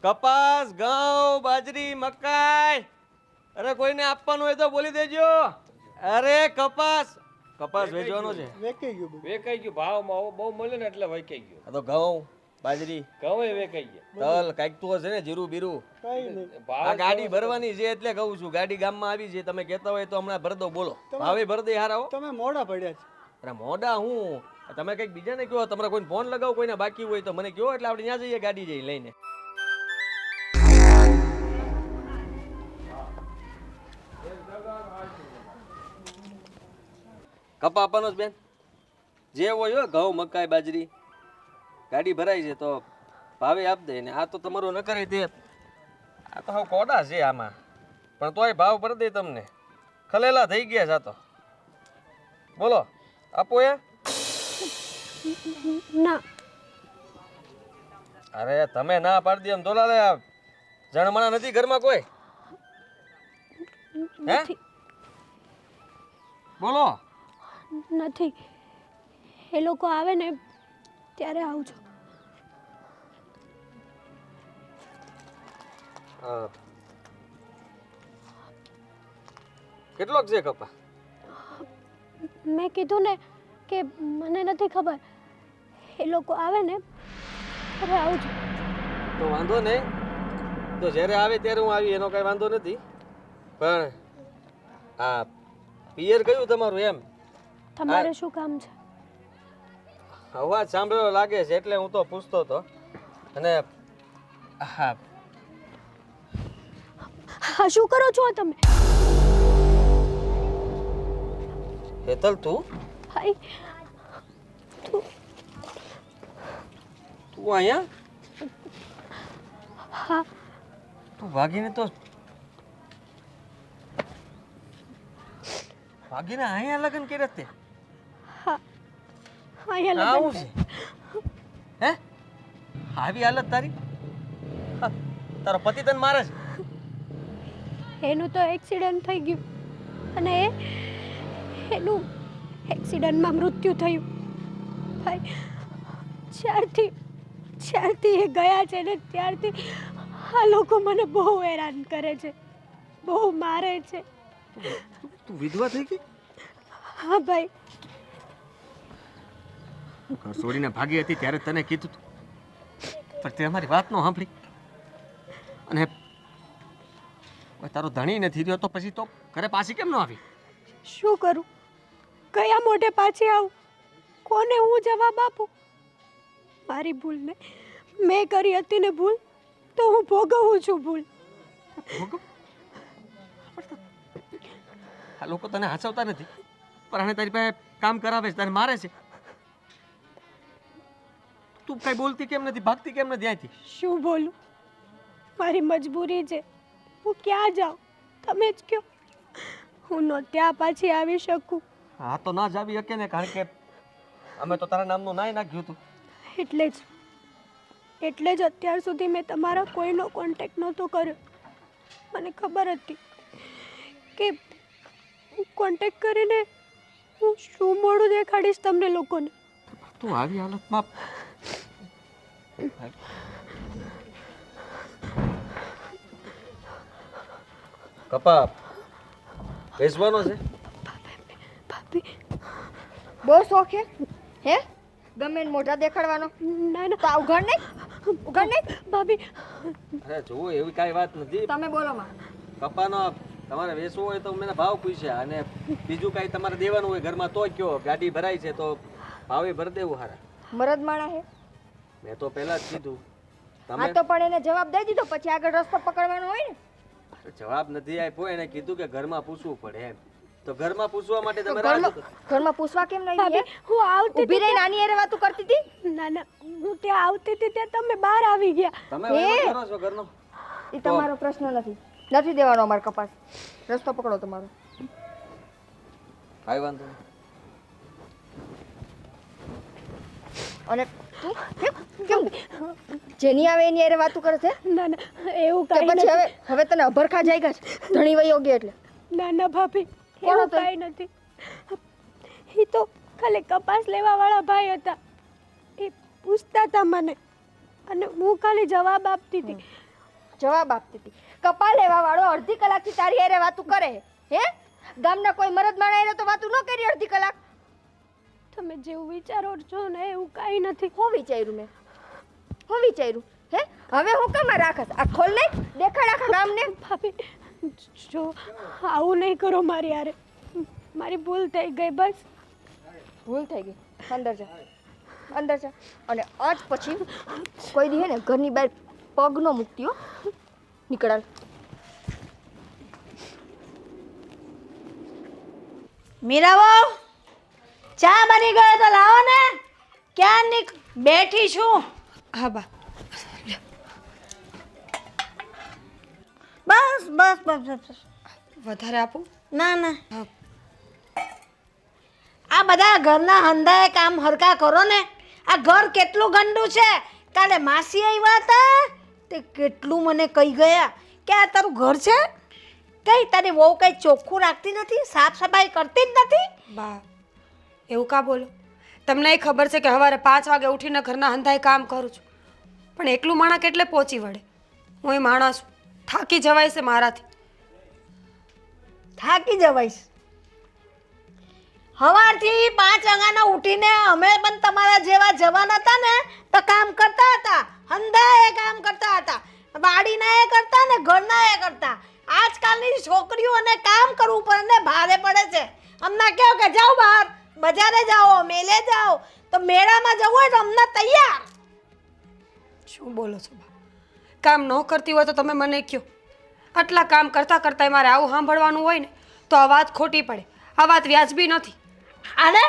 કપાસ, ઘઉં, બાજરી, મકાઈ. અરે કોઈને આપવાનું હોય તો બોલી દેજો. અરે કપાસ વેચવાનો છે. વેકાઈ ગયું ભાવમાં બહુ મળ્યો ને એટલે વેકાઈ ગયું. આ તો ઘઉં, બાજરી, ઘઉં વેકાઈ ગયા. તલ કાંઈક તો હશે ને, જીરું બીરું. આ ગાડી ભરવાની છે એટલે કહું છું. ગાડી ગામમાં આવી છે, તમે કહેતા હોય તો હમણાં ભર દો. બોલો ભાવે ભર દે. હારા હો. તમે મોડા પડ્યા છે. અરે મોડા હું, તમે કંઈક બીજાને કહો. તમારે કોઈ ફોન લગાવો, કોઈને બાકી હોય તો મને કહો, એટલે આપણે ત્યાં જઈએ ગાડી જઈ લઈને. કપા આપવાનો જ બેન, જે હોય ઘઉં, મકાઈ, બાજરી. ગાડી ભરાઈ છે તો ભાવે આપ દે. ને આ તો તમારો ન કરે તે, આ તો હવે કોડા છે આમાં, પણ તોય ભાવ ભરી દે તમને. ખલેલા થઈ ગયા છે આ તો. બોલો આપો એ. ના. અરે તમે ના પાડી દે એમ તો લાલે. જણમણા નથી ઘરમાં કોઈ? હે બોલો. નથી. એ લોકો આવે ને ત્યારે આવજો. કેટલોક છે કપા? મેં કીધું ને કે મને નથી ખબર. એ લોકો આવે ને ત્યારે આવજો. તો વાંધો નહીં, તો જ્યારે આવે ત્યારે હું આવી, એનો કઈ વાંધો નથી. પણ આ પિયર કયું તમારું એમ? તમારે શું કામ છે? અવાજ સાંભળેલો લાગે છે એટલે હું તો પૂછતો હતો. અને હા, હા શું કરો છો તમે? હેતલ તું ભાઈ તું અહીંયા? હા. તું ભાગીને અહીંયા લગ્ન કર્યા તે? હા, અહીંયા આવું લગ્ન. છે હે? આવી હાલત તારી? હા, તારો પતિ તને મારે છે? એનું તો એક્સિડન્ટ થઈ ગયું અને એનું એક્સિડન્ટમાં મૃત્યુ થયું. ભાઈ જ્યારથી એ ગયા છે ને ત્યારથી આ લોકો મને બહુ હેરાન કરે છે, બહુ મારે છે. તું વિધવા થઈ ગઈ? હા ભાઈ. ઘર છોડીને ભાગી હતી ત્યારે તને કીધું તું, પણ તે અમારી વાત ન સાંભળી. અને તારો ધણી નથી રહ્યો તો પછી તો ઘરે પાછી કેમ ન આવી? શું કરું? કયા મોઢે પાછી આવું? કોને હું જવાબ આપું? મારી ભૂલ ને મેં કરી હતી ને ભૂલ, તો હું ભોગવું છું ભૂલ. આ લોકો તને હસાવતા નથી, પણ આને તારી પાસે કામ કરાવે છે, તને મારે છે. તું કઈ બોલતી કેમ નથી, ભાગતી કેમ નથી અહીંથી? શું બોલું? મારી મજબૂરી છે. હું ક્યાં જાઉં? તમે જ કહો. હું નો ત્યાં પાછી આવી શકું. હા તો ના જ આવી શકે ને, કારણ કે અમે તો તારા નામનું નાય નાખ્યું હતું. એટલે જ અત્યાર સુધી મેં તમારા કોઈનો કોન્ટેક્ટ નહોતો કર્યો. મને ખબર હતી કે કોન્ટેક્ટ કરીને હું શું મોડું દેખાડીશ તમને લોકોને. તું આવી હાલતમાં કપા વેચવાનો છે? ભાભી બહુ શોખ હે? ગમે એને મોઢા દેખાડવાનો? ના ના તો આ ઉઘાડ નહીં, ઉઘાડ નહીં. ભાભી અરે જુઓ, એવી કાંઈ વાત નથી. તમે બોલો માં. કપાનો તમારે વેચવો હોય તો મને ભાવ પૂછ્યા, અને બીજું કાંઈ તમારે દેવાનું હોય ઘરમાં તો કયો. ગાડી ભરાઈ છે તો ભાવે ભરી દેવું. હારા મરદ માણા હે? મેં તો પહેલા જ કીધું. હા તમે તો પણ એને જવાબ દઈ દીધો, પછી આગળ રસ્તો પકડવાનો હોય ને. જવાબ નથી આપ્યો, એને કીધું કે ઘરમાં પૂછવું પડે એમ. તો ઘરમાં પૂછવા માટે તમે ઘરમાં પૂછવા કેમ નહીં? ભાભી હું આવતી ઊભી રહી નાની હારે વાતો કરતી હતી. ના ના હું ત્યાં આવતી હતી ત્યાં તમે બહાર આવી ગયા. તમે વહીવટ કરો છો ઘરનો? એ તમારો પ્રશ્ન નથી દેવાનો અમારો કપાસ. રસ્તો પકડો તમારો. કાંઈ વાંધો નહીં. અને કેમ જેની આવે એની હારે વાતો કરે છે? ના ના એવું કે કાંઈ પછી નથી. હવે તને અભરખા જાય ગયા છે, ધણી વયો ગઈ એટલે? ના ના ભાભી કોણ એવું હતો? કાંઈ નથી. એ તો ખાલી કપાસ લેવા વાળા ભાઈ હતા. એ પૂછતા હતા મને અને હું ખાલી જવાબ આપતી હતી. જવાબ આપતી હતી. કપા લેવા વાળો અડધી કલાકથી તારી હારે વાતું કરે હે? ગામના કોઈ મરદ માણાઈને તો વાતું ન કરી અડધી કલાક. તમે જેવું વિચારો છો ને એવું કાંઈ નથી. હું વિચાર્યું હે? હવે હું કમાં રાખસ? આ ખોલ નહીં, દેખાડ આખા ગામને. ભાભી જો આવું નહીં કરો મારી હારે. મારી ભૂલ થઈ ગઈ, બસ ભૂલ થઈ ગઈ. અંદર જા અને આજ પછી કોઈ દી હે ને ઘરની બહાર પગ ન મૂકતી હો. નીકળ. મીરાવો ચા બની ગયો તો લાવો ને. ક્યાં બેઠી છું. હા બા. બસ બસ બસ બસ. વધારે આપું? ના ના આ બધા ઘરના હંધાએ કામ હરકા કરો ને. આ ઘર કેટલું ગંદુ છે. કાલે માસી આવ્યા હતા તે કેટલું મને કહી ગયા કે આ તારું ઘર છે. કઈ તારી વહુ કઈ ચોખ્ખું રાખતી નથી, સાફ સફાઈ કરતી જ નથી. બા એવું કા બોલો? તમને ખબર છે કે સવારે 5 વાગે ઉઠીને ઘરના હંધાઈ કામ કરું છું, પણ એકલું માણા કેટલે પહોંચી વળે? હું એ માણસ છું, થાકી જવાય છે મારાથી. થાકી જવાઈશ. સવારથી 5 વાગ્યાના ઉઠીને અમે પણ તમારા જેવા જવાન હતા ને તો કામ કરતા હતા, હંધાએ કામ કરતા હતા, વાડીના એ કરતા ને ઘરના એ કરતા. આજકાલની છોકરીઓને કામ કરવું પડે ને ભારે પડે છે. અમને કહો કે જાઓ બહાર બજારે જાઓ, મેલે જાઓ, તો મેળામાં જવું હોય તો અમને તૈયાર. શું બોલો છો બા? કામ ન કરતી હોય તો તમે મને કહો. આટલા કામ કરતાં કરતાં મારે આવું સાંભળવાનું હોય ને તો આ વાત ખોટી પડે. આ વાત વ્યાજબી નથી. અને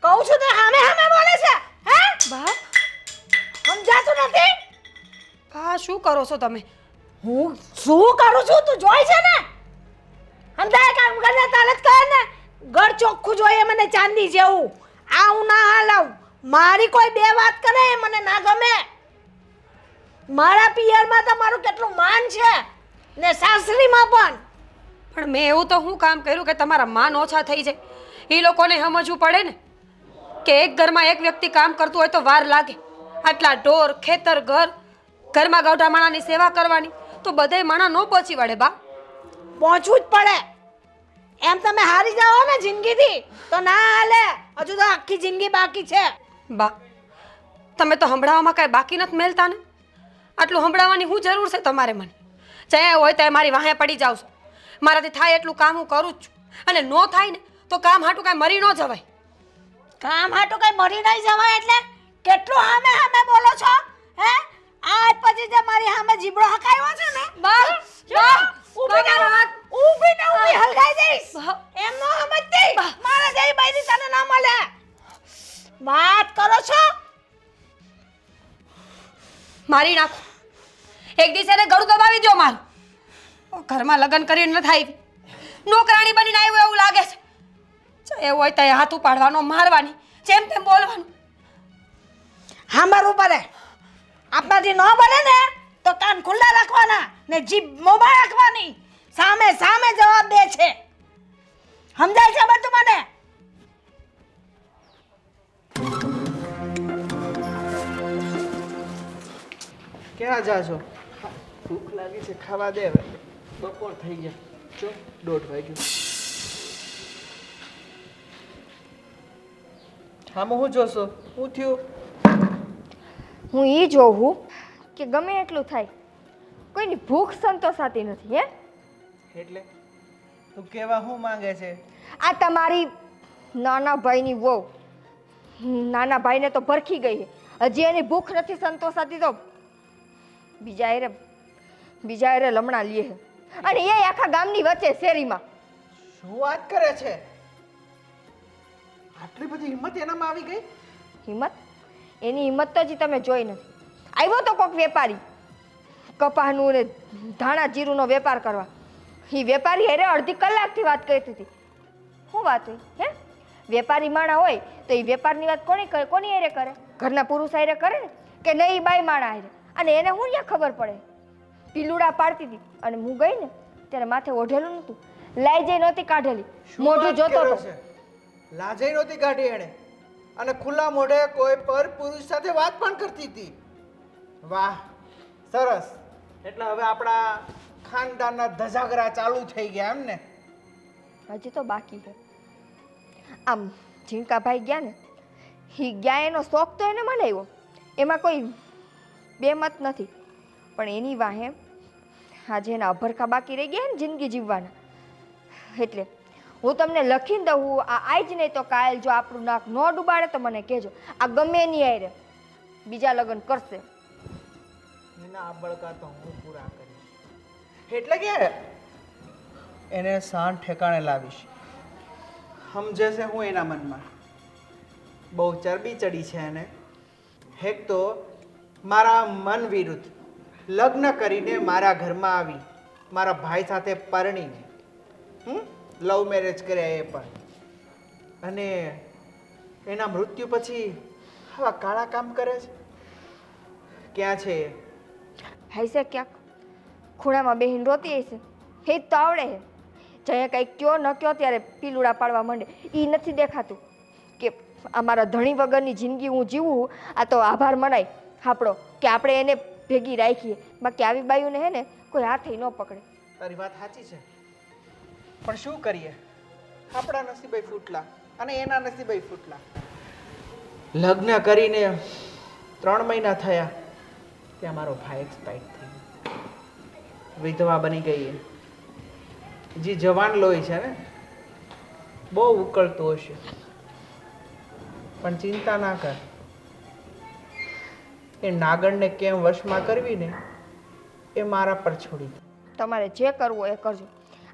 કહું છું તો સામે સામે બોલે છે હે? બા સમજાતું નથી? બા શું કરો છો તમે? હું શું કરું છું તું જોઈ છે ને? હંધાય કામ કરે તારે જ કહે ને ઘર ચોખ્ખું જોઈએ મને ચાંદી જેવું. આવું ના હાલાવ. મારી કોઈ બે વાત કરે એ મને ના ગમે. મારા પિયરમાં તમારું કેટલું માન છે ને સાસરીમાં પણ. પણ મેં એવું તો શું કામ કર્યું કે તમારા માન ઓછા થઈ જાય? એ લોકોને સમજવું પડે ને કે એક ઘરમાં એક વ્યક્તિ કામ કરતું હોય તો વાર લાગે. આટલા ઢોર, ખેતર, ઘરમાં ગૌઢા માણાની સેવા કરવાની તો બધાય માણા ન પહોંચી વળે બા. પહોંચવું જ પડે. એમ તમે હારી જાઓ ને જિંદગીથી તો ના હાલે. હજુ તો આખી જિંદગી બાકી છે. બા તમે તો સંભળાવવામાં કાંઈ બાકી નથી મેલતા ને. આટલું સંભળાવવાની શું જરૂર છે તમારે મને? ચાહે હોય તો મારી વાહે પડી જાવ છો. મારાથી થાય એટલું કામ હું કરું જ છું, અને ન થાય ને તો કામ હાટું કાંઈ મરી ન જવાય. કામ હાટું કઈ મરી નહીં જવાય એટલે કેટલું સામે સામે બોલો છો હે? આજ પછી જે મારી સામે જીબડો હકાયો છે ને બા ઊભી ને ઊભી હલગાઈ જઈશ. એમ નો સમજતી. મારા જેવી બૈરી તને ના મળે. વાત કરો છો? મારી નાખો. એક દિવસે એને ગળું દબાવી દો મારું. ઘરમાં લગ્ન કરીને ન થાય, નોકરાણી બનીને આવ્યું એવું લાગે છે. એવું હોય તો હાથ ઉપાડવાનો, મારવાની, જેમ તેમ બોલવાનું. હામરવું પડે. આપણાથી ન બને ને તો કાન ખુલ્લા રાખવાના ને જીભ મોબાઈલ રાખવાની. સામે સામે જવાબ દે છે. સમજાય છે બધું મને? ક્યાં જાશો? ભૂખ લાગી છે, ખાવા દે. હવે બપોર થઈ ગયા. જો 1:30 વાગ્યો. આમાં હું જોશો? હું થયું? હું એ જોઉં કે ગમે એટલું થાય કોઈની ભૂખ સંતોષાતી નથી હે? એટલે તું કેવા હું માંગે છે? આ તમારી નાના ભાઈની વહુ નાના ભાઈને તો ભરખી ગઈ છે. હજી એની ભૂખ નથી સંતોષાતી તો બીજા એરે લમણા લે છે. અને એ આખા ગામની વચ્ચે શેરીમાં. શું વાત કરે છે? આટલી બધી હિંમત એનામાં આવી ગઈ? હિંમત? એની હિંમત તો હજી તમે જોઈ નથી. આવ્યો તો કોઈક વેપારી કપાહનું ને ધાણા જીરુંનો વેપાર કરવા. એ વેપારી હારે અડધી કલાકથી વાત કરતી હતી. શું વાત હોય હે? વેપારી માણા હોય તો એ વેપારની વાત કોની હારે કરે? ઘરના પુરુષ હારે કરે ને કે નહીં બાઈ માણા હારે? અને એને હું ક્યાં ખબર પડે? પીલુડા પાડતી હતી અને હું ગઈ ને ત્યારે માથે ઓઢેલું નહોતું, લાઈ જઈ નહોતી કાઢેલી, મોઢું જોતો હતો. લાજઈ નહોતી કાઢી એણે, અને ખુલ્લા મોઢે કોઈ પર પુરુષ સાથે વાત પણ કરતી હતી. વાહ, સરસ. એટલે હવે આપણા ખાનદાનના ધજાગરા ચાલુ થઈ ગયા એમ ને? હજી તો બાકી છે. આમ ઝીણકાભાઈ ગયા ને, એ ગયા એનો શોખ તો એને મનાવ્યો, એમાં કોઈ બેમત નથી. પણ એની વાહે આજે એના અભરખા બાકી રહી ગયા ને જિંદગી જીવવાના. એટલે હું તમને લખીને દઉં, આ આજ નહીં તો કાલ જો આપણું નાક ન ડૂબાડે તો મને કહેજો. આ ગમે એની આયરે બીજા લગ્ન કરશે. એના આ બળકા તો હું પૂરા કરીશ. એટલે કે એને શાન ઠેકાણે લાવીશ. સમજે છે હું એના મનમાં બહુ ચરબી ચડી છે એને. એક તો મારા મન વિરુદ્ધ લગ્ન કરીને મારા ઘરમાં આવી, મારા ભાઈ સાથે પરણીને, લવ મેરેજ કર્યા એ પણ, અને એના મૃત્યુ પછી આવા કાળા કામ કરે છે. ક્યાં છે એ? હશે ક્યાંક ખૂણામાં બેહીને રોતી હશે. એ જ તો આવડે છે. જયા કંઈક કયો ન કયો ત્યારે પીલુડા પાડવા માંડે. એ નથી દેખાતું કે આ મારા ધણી વગરની જિંદગી હું જીવું, આ તો આભાર મનાય આપણો કે આપણે એને ભેગી રાખીએ. બાકી આવી બાયુને હે ને કોઈ હાથે ન પકડે. તારી વાત સાચી છે, પણ શું કરીએ? આપણા નસીબે ફૂટલા અને એના નસીબે ફૂટલા. લગ્ન કરીને 3 મહિના થયા ત્યાં મારો ભાઈ એક્સપાયર થઈ ગયો. વિધવા બની ગઈ એ. જે જવાન લોહી છે ને, બહુ ઉકળતું હશે, પણ ચિંતા ના કર. એ નાગણને કેમ વશમાં કરવી ને એ મારા પર છોડી દે. તમારે જે કરવું હોય એ કરજો.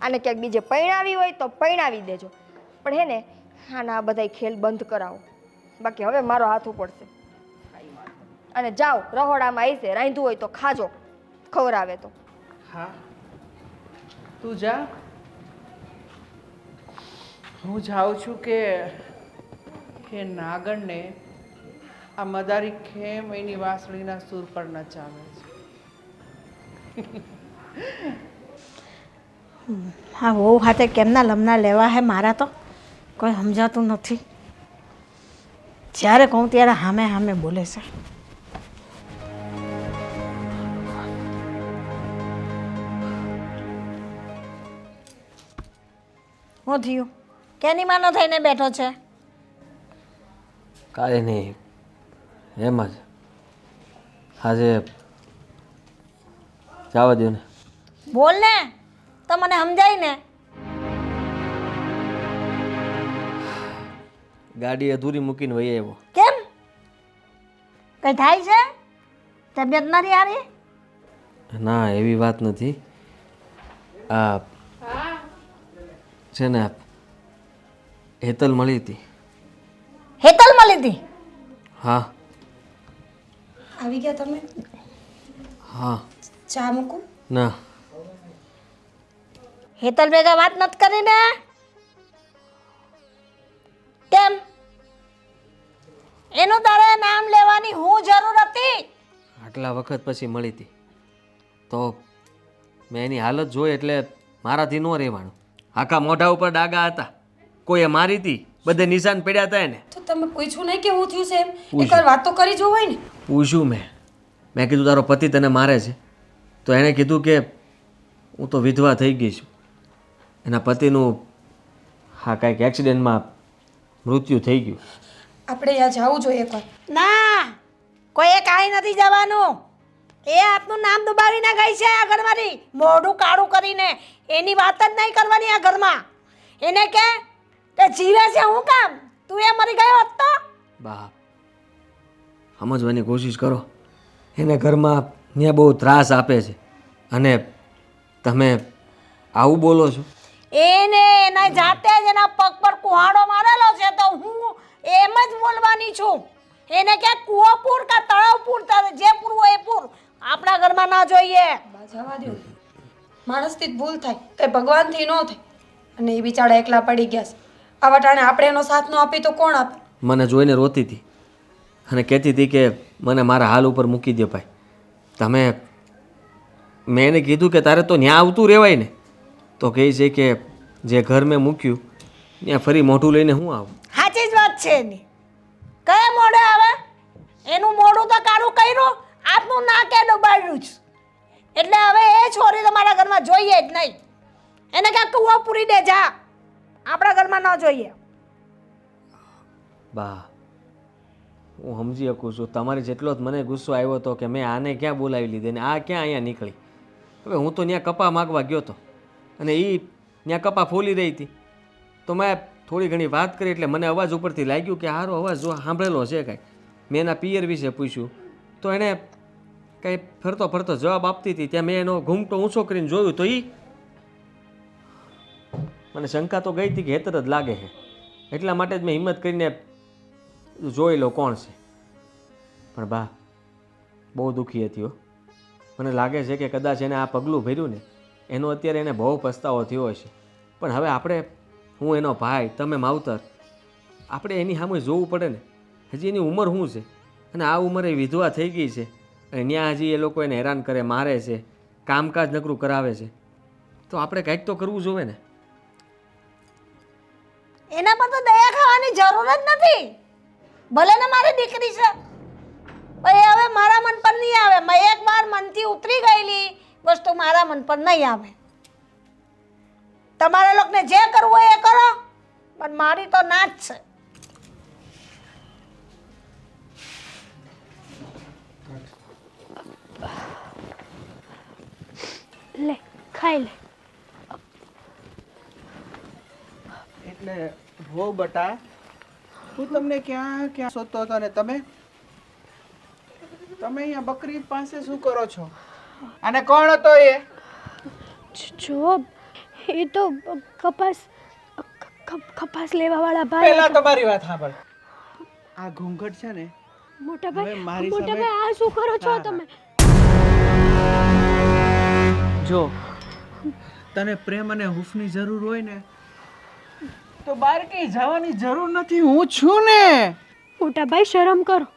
આને ક્યાંક બીજે પૈણાવી હોય તો પૈણાવી દેજો, પણ હે ને આના બધાય ખેલ બંધ કરાવો. બાકી હવે મારો હાથ ઉપડશે. અને જાઓ રહોડામાં આવીશે, રાંધવું હોય તો ખાજો, ખવડાવે તો. હા, તું જા. હું જાઉં છું કે એ નાગણને આ મદારી ખેમ એની વાસળીના સૂર પર નચાવે છે. હા, બહુ હાથે કેમના લમના લેવા હે મારા તો કોઈ સમજાતું નથી. જ્યારે કહું ત્યારે હામે હામે બોલે છે. શું થયું? કેની માનો થઈને બેઠો છે? કાંઈ નહીં, એમ જ. આજે જવા દો ને. બોલ ને તો મને સમજાય ને. ગાડી અધૂરી મૂકીને વહી આવ્યો. કેમ? કઈ થાય છે? તબિયત નથી સારી? ના, એવી વાત નથી. આ છે ને, હેતલ મળી હતી. હેતલ મળી હતી? હા. આવી ગયા તમે? હા. ચા મૂકું? ના. હેતલ ભેગા વાત નથી કરી ને? કેમ? એનું તારે નામ લેવાની હું જરૂર હતી? આટલા વખત પછી મળી હતી તો મેં એની હાલત જોઈ એટલે મારાથી ન રહેવાનું. આખા મોઢા ઉપર ડાઘા હતા, કોઈએ મારી હતી, બધે નિશાન પડ્યા હતા એને. તો તમે પૂછ્યું નહીં કે હું થયું છે એમ? એકવાર વાત તો કરી જોવાય ને. પૂછ્યું મેં કીધું તારો પતિ તને મારે છે, તો એણે કીધું કે હું તો વિધવા થઈ ગઈ છું. એના પતિનું હા કાંઈક એક્સિડન્ટમાં મૃત્યુ થઈ ગયું. આપણે ત્યાં જવું જોઈએ એકવાર. ના, કોઈએ કાંઈ નથી જવાનું. એ આપનું નામ દુબાવીને ગઈ છે આ ઘરમાંથી, મોઢું કાળું કરીને. એની વાત જ નહીં કરવાની આ ઘરમાં. એને કે જીવે છે હું કામ? તું એ મરી ગયો હોત તો? બાપ, સમજવાની કોશિશ કરો. એને ઘરમાં ત્યાં બહુ ત્રાસ આપે છે અને તમે આવું બોલો છો? એને એના જાતે જ એના પગ પર કુહાડો મારેલો છે તો હું એમ જ બોલવાની છું. એને કે કૂવો પૂર કા તળાવ પૂર, તારે જે પૂરવું હોય એ પૂર. આપણા ઘરમાં ના જોઈએ. જવા દો. માણસથી જ ભૂલ થાય, કઈ ભગવાનથી ન થાય. અને એ બિચારા એકલા પડી ગયા છે. આવા ટાણે આપણે એનો સાથ ન આપી તો કોણ આપે? મને જોઈને રોતી હતી અને કહેતી હતી કે મને મારા હાલ ઉપર મૂકી દો ભાઈ. મેં એને કીધું કે તારે તો ન્યા આવતું રહેવાય ને, તો કહે છે કે જે ઘર મેં મૂક્યું ત્યાં ફરી મોઢું લઈને હું આવું. સાચી જ વાત છે એની. કયા મોઢે આવે? એનું મોઢું તો કાળું કર્યું, આપનું નાકે ડુબાડ્યું છે. એટલે અમારા ઘરમાં જોઈએ જ નહીં. એને ક્યાંક કૂવો પૂરી દે જા, આપણા ઘરમાં ન જોઈએ. બા હું સમજી શકું છું તમારે જેટલો જ મને ગુસ્સો આવ્યો હતો કે મેં આને ક્યાં બોલાવી લીધી ને આ ક્યાં અહીંયા નીકળી. હવે હું તો ત્યાં કપા માગવા ગયો હતો અને એ ત્યાં કપા ફોલી રહી હતી તો મેં થોડી ઘણી વાત કરી એટલે મને અવાજ ઉપરથી લાગ્યું કે સારો અવાજ જો સાંભળેલો છે કાંઈ. મેં એના પિયર વિશે પૂછ્યું તો એણે કંઈ ફરતો ફરતો જવાબ આપતી હતી. ત્યાં મેં એનો ઘૂમટો ઊંચો કરીને જોયું તો એ મને શંકા તો ગઈ હતી કે હેતર જ લાગે છે. એટલા માટે જ મેં હિંમત કરીને જોઈ લો કોણ છે. પણ બા બહુ દુઃખી હતી હો. મને લાગે છે કે કદાચ એને આ પગલું ભર્યું ને એનો અત્યારે એને બહુ પસ્તાવો થયો હશે. પણ હવે આપણે, હું એનો ભાઈ, તમે માવતર, આપણે એની સામે જોવું પડે ને. હજી એની ઉંમર શું છે અને આ ઉંમરે વિધવા થઈ ગઈ છે અને ત્યાં હજી એ લોકો એને હેરાન કરે, મારે છે, કામકાજ નકરું કરાવે છે. તો આપણે કંઈક તો કરવું જોઈએ ને. એના પર તો દયા ખાવાની જરૂર જ નથી. ભલે ને મારી દીકરી છે, પણ એ હવે મારા મન પર નહીં આવે. મેં એકવાર મનથી ઉતરી ગયેલી વસ્તુ મારા મન પર નહીં આવે. તમારે લોકોને જે કરવું હોય એ કરો, પણ મારી તો ના જ છે. લે ખાઈ લે. એટલે હો બટા, હું તમને ક્યાં ક્યાં શોધતો હતો ને તમે અહીંયા બકરી પાસે શું કરો છો? અને કોણ હતો એ? જો એ તો કપાસ લેવા વાળા ભાઈ. પહેલા તમારી વાત સાંભળ. આ ઘૂંઘટ છે ને મોટા હવે ભાઈ, મારી મોટા સામે- ભાઈ આ શું કરો છો તમે? જો તને પ્રેમ અને હૂંફની જરૂર હોય ને તો બહાર કઈ જવાની જરૂર નથી. હું છું ને. મોટા ભાઈ શરમ કરો.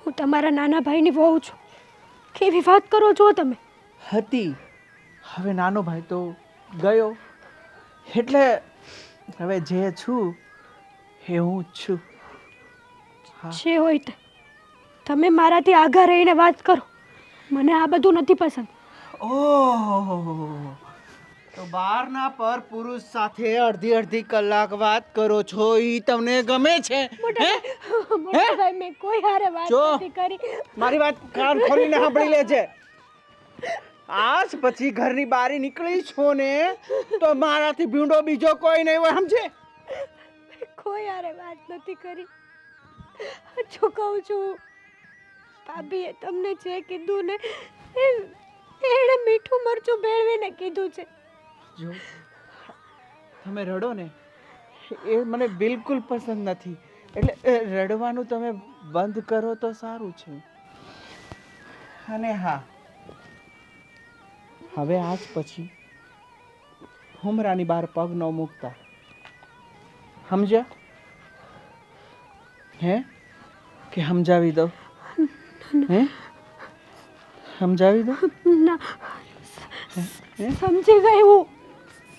હું તમારા નાના ભાઈની વહુ છું. કેવી વાત કરો છો તમે? હતી, હવે નાનો ભાઈ તો ગયો, એટલે હવે જે છું એ હું જ છું. જે હોય તે તમે મારાથી આઘા રહીને વાત કરો. મને આ બધું નથી પસંદ. ઓહ, તો બહારના પર પુરુષ સાથે અડધી અડધી કલાક વાત કરો છો, ઈ તમને ગમે છે? મોટા ભાઈ મેં કોઈ હારે વાત જો. નથી કરી. મારી વાત કાન ખોલીને સાંભળી લેજે. આજ પછી ઘરની બહાર નીકળી છો ને તો મારાથી ભીંડો બીજો કોઈ નહીં હોય, સમજે? કોઈ હારે વાત નથી કરી. જો કહું છું, ભાભીએ તમને જે કીધું ને એણે મીઠું મરચું ભેળવીને કીધું છે. જો તમે રડો ને એ મને બિલકુલ પસંદ નથી. એટલે રડવાનું તમે બંધ કરો તો સારું છે. અને હા, હવે આજ પછી હુમરાની બહાર પગ ન મૂકતા, સમજ્યા? હે કે સમજાવી દઉં? હે સમજાવી દઉં? ના, સમજી ગઈ હું,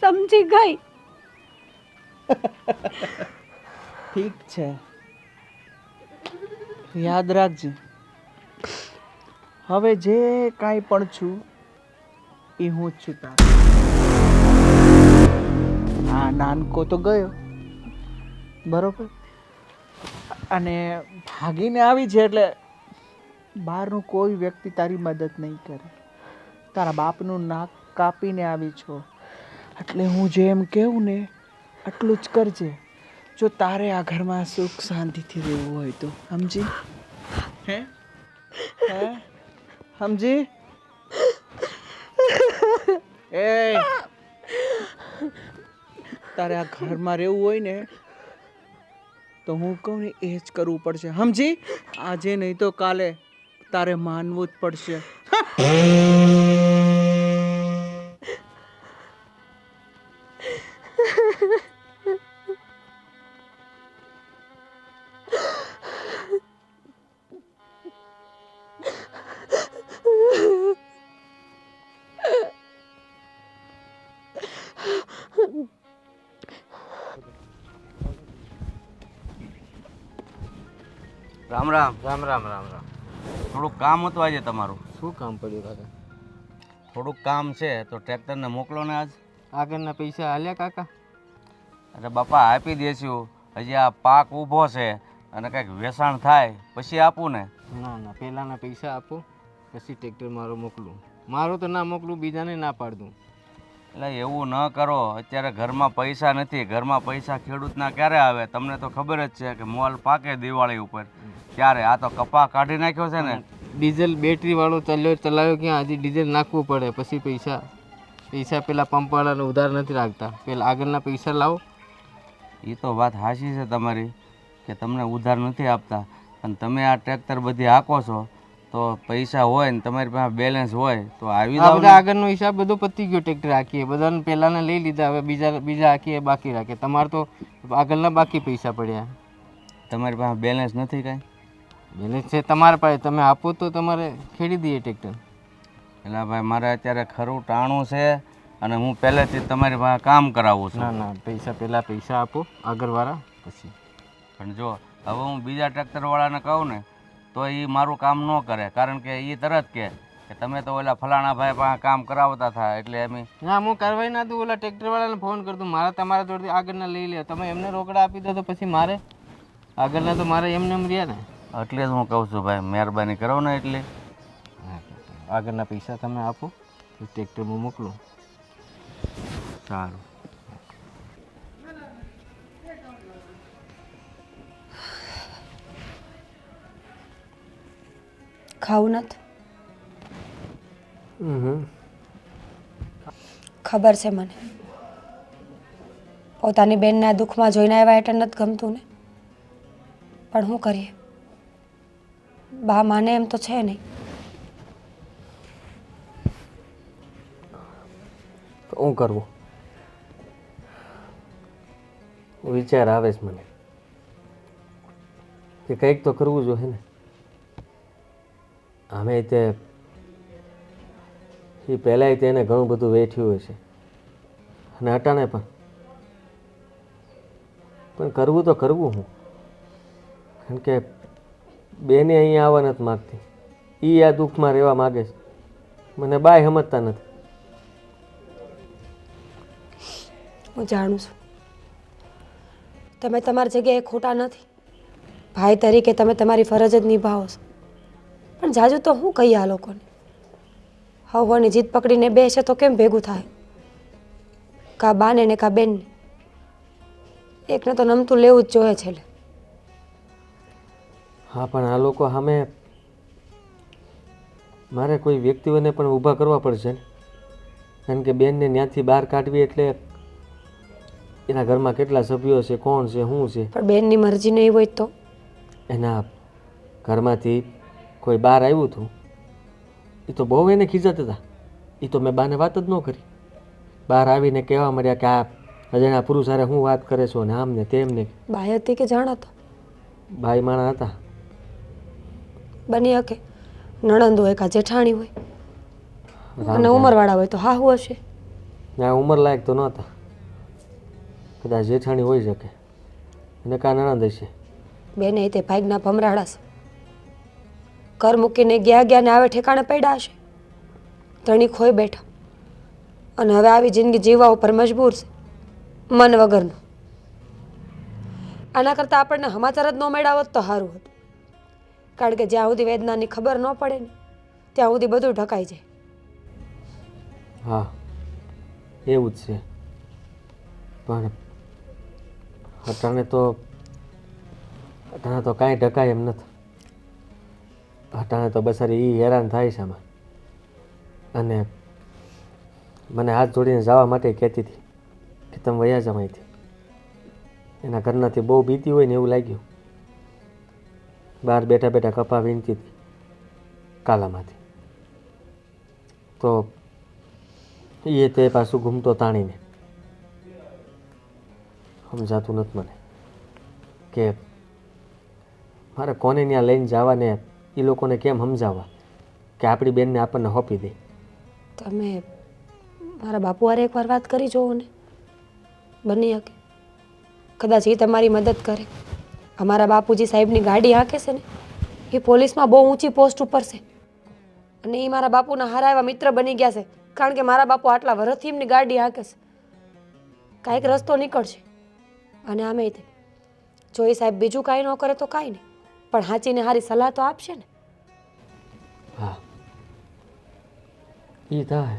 સમજી ગઈ. ઠીક છે, યાદ રાખજે. હવે જે કાંઈ પણ છું એ હું જ છું તારો. આ નાનકો તો ગયો, બરોબર, અને ભાગીને આવી છે એટલે બહારનું કોઈ વ્યક્તિ તારી મદદ નહીં કરે. તારા બાપનું નાક કાપીને આવી છો, એટલે હું જેમ કહું ને આટલું જ કરજે. જો તારે આ ઘરમાં સુખ શાંતિથી રહેવું હોય તો, સમજી? હે હે સમજી? એ તારે આ ઘરમાં રહેવું હોય ને તો હું કહું ને એ જ કરવું પડશે, સમજી? આજે નહીં તો કાલે તારે માનવું જ પડશે. રામ રામ રામ રામ રામ રામ. થોડું કામ હતું આજે તમારું. શું કામ પડ્યું કાકા? થોડુંક કામ છે તો ટ્રેક્ટરને મોકલો ને આજ. આગળના પૈસા હાલ્યા કાકા? અરે બાપા આપી દેશું, હજી આ પાક ઊભો છે અને કંઈક વેચાણ થાય પછી આપું ને. ના ના, પહેલાંના પૈસા આપો પછી ટ્રેક્ટર મારો મોકલું. મારો તો ના મોકલું, બીજાને ના પાડ દઉં. એટલે એવું ન કરો, અત્યારે ઘરમાં પૈસા નથી. ઘરમાં પૈસા ખેડૂતના ક્યારે આવે? તમને તો ખબર જ છે કે મોલ પાકે દિવાળી ઉપર ત્યારે. આ તો કપા કાઢી નાખ્યો છે ને. ડીઝલ બેટરીવાળો ચલાવ્યો ક્યાં? હજી ડીઝલ નાખવું પડે પછી પૈસા પેલા પંપવાળાને ઉધાર નથી રાખતા. પેલા આગળના પૈસા લાવો. એ તો વાત સાચી છે તમારી કે તમને ઉધાર નથી આપતા, પણ તમે આ ટ્રેક્ટર બધી હાંકો છો તો પૈસા હોય ને તમારી પાસે બેલેન્સ હોય તો આવી જાવ. બધા આગળનો હિસાબ બધો પતી ગયો. ટ્રેક્ટર હાંકીએ બધાને પહેલાંને લઈ લીધા, હવે બીજા હાંકીએ બાકી રાખે. તમારે તો આગળના બાકી પૈસા પડ્યા. તમારી પાસે બેલેન્સ નથી કાંઈ? બેલેન્સ છે તમારા પાસે, તમે આપો તો તમારે ખેડી દઈએ ટ્રેક્ટર. એટલે ભાઈ મારે અત્યારે ખરું ટાણું છે અને હું પહેલેથી જ તમારી પાસે કામ કરાવું છું. ના ના, પહેલાં પૈસા આપો આગળવાળા પછી. પણ જો હવે હું બીજા ટ્રેક્ટરવાળાને કહું ને તો એ મારું કામ ન કરે, કારણ કે એ તરત કે તમે તો ઓલા ફલાણા ભાઈ પાસે કામ કરાવતા હતા એટલે એમ. ના, હું કરવાય ના દઉં. ઓલા ટ્રેક્ટરવાળાને ફોન કરતું. મારા તમારા જોડેથી આગળના લઈ લે. તમે એમને રોકડા આપી દો તો પછી મારે આગળના તો મારે એમને એમ રહ્યા ને. એટલે જ હું કહું છું ભાઈ, મહેરબાની કરો ને. એટલે આગળના પૈસા તમે આપો, ટ્રેક્ટર હું મોકલું. સારું. ખાવું નથી? ખબર છે મને, પોતાની બેનના દુઃખમાં જોઈને આવ્યા એટલે નથી ગમતું ને. પણ શું કરીએ, બા માને એમ તો છે નહીં. શું કરવું વિચાર આવે છે મને કે કંઈક તો કરવું જોઈએ ને. આમે તે એ પહેલાંય તેને ઘણું બધું વેઠ્યું હોય છે અને અટાણે પણ કરવું તો કરવું હું, કારણ કે બેને અહીંયા આવવા નથી માગતી. એ આ દુઃખમાં રહેવા માગે છે. મને બાય સમજતા નથી. હું જાણું છું તમે તમારી જગ્યાએ ખોટા નથી. ભાઈ તરીકે તમે તમારી ફરજ જ નિભાવો છો. પણ જાજુ તો હું કહીએ આ લોકોને? હવની જીત પકડીને બેસે તો કેમ ભેગું થાય? કા બાને ને કા બેનને એકને તો નમતું લેવું જ જોઈએ છેલ્લે. હા, પણ આ લોકો સામે મારે કોઈ વ્યક્તિઓને પણ ઊભા કરવા પડશે ને, કારણ કે બેનને ત્યાંથી બહાર કાઢવી એટલે એના ઘરમાં કેટલા સભ્યો છે, કોણ છે, શું છે. પણ બેનની મરજી નહીં હોય તો? એના ઘરમાંથી કોઈ બહાર આવ્યું હતું એ તો બહુ એને ખીજાતા હતા. એ તો મેં બાને વાત જ ન કરી. બહાર આવીને કહેવા મળ્યા કે આ અજાણ્યા પુરુષ હારે હું વાત કરે છો ને આમ ને તેમ ને. બાઈ હતી કે જાણ હતો? બાઈ માણા હતા. બની શકે નણંદ હોય કા જેઠાણી હોય અને ઉંમરવાળા હોય તો હાહુ હશે. ના, ઉંમર લાયક તો નહોતા. કદાચ જેઠાણી હોઈ શકે અને કા નણંદ હશે. બેને તે ભાગના ભમરાડા છે. ઘર મૂકીને ગયા ને આવે ઠેકાણે પડ્યા હશે. ધણી ખોઈ બેઠા અને હવે આવી જિંદગી જીવવા ઉપર મજબૂર છે, મન વગરનું. આના કરતાં આપણને સમાચાર જ ન મેળાવત તો સારું હતું, કારણ કે જ્યાં સુધી વેદનાની ખબર ન પડે ને ત્યાં સુધી બધું ઢકાઈ જાય. હા, એવું જ છે. પણ અટાણે તો કાંઈ ઢકાય એમ નથી. અટાણે તો બસારી એ હેરાન થાય છે આમાં. અને મને હાથ જોડીને જવા માટે કહેતી હતી કે તમે વયા જાવ અહીંથી. એના ઘરનાથી બહુ બીતી હોય ને એવું લાગ્યું. બહાર બેઠા બેઠા કપા વીણતી હતી કાલામાંથી. તો એ તે પાછું ઘૂમતો તાણીને. સમજાતું નથી મને કે મારે કોને ત્યાં લઈને જવા ને એ લોકોને કેમ સમજાવવા કે આપણી બેનને આપણને સોંપી દે. તમે મારા બાપુ હારે એકવાર વાત કરી જોવો ને, બની શકે કદાચ એ તમારી મદદ કરે. અમારા બાપુજી સાહેબની ગાડી હાંકે છે ને એ પોલીસમાં બહુ ઊંચી પોસ્ટ ઉપર છે. અને એ મારા બાપુના હારા એવા મિત્ર બની ગયા છે, કારણ કે મારા બાપુ આટલા વર્ષથી એમની ગાડી હાંકે છે. કાંઈક રસ્તો નીકળશે. અને આમે તે જો એ સાહેબ બીજું કાંઈ ન કરે તો કાંઈ નહીં, પણ હાચીને હારી સલાહ તો આપશે ને. હા એ થાય.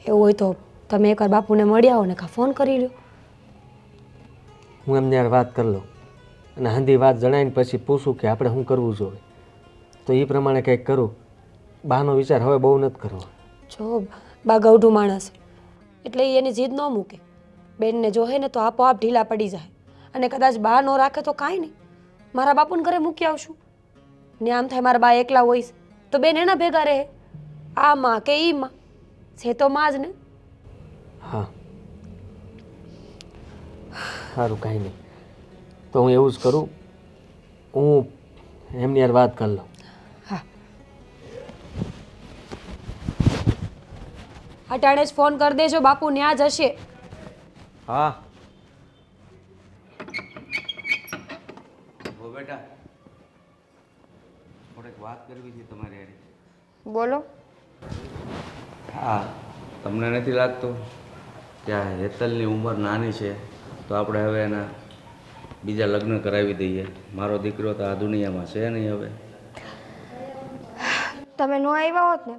એવું હોય તો તમે એકવાર બાપુને મળી આવો ને કાં ફોન કરી લ્યો. હું એમને યાર વાત કરી લઉં અને હાંધી વાત જણાવીને પછી પૂછું કે આપણે શું કરવું જોઈએ, તો એ પ્રમાણે કંઈક કરું. બહાનો વિચાર હવે બહુ નથી કરવો. જો બા ગૌઢું માણસ એટલે એ એની જીદ ન મૂકે. બેનને જોહે ને તો આપોઆપ ઢીલા પડી જાય. અને કદાચ બા ન રાખે તો કાંઈ નહીં, મારા બાપુને ઘરે મૂકી આવશું ને. આમ થાય મારા બા એકલા હોઈશ તો બેન એના ભેગા રહે. આ માં કે ઈ માં છે તો માં જ ને. હા સારું, કાંઈ નહીં. તો હું એવું જ કરું, હું એમની યાર વાત કરી લઉં. હા અટાણે જ ફોન કરી દેજો, બાપુ ન્યા જ હશે. હા હો બેટા, થોડીક વાત કરવી છે તમારી હારે. બોલો. હા, તમને નથી લાગતું કે આ હેતલની ઉંમર નાની છે તો આપણે હવે એના બીજા લગ્ન કરાવી દઈએ? મારો દીકરો તો આ દુનિયામાં છે નહીં હવે. તમે ન આવ્યા હોત ને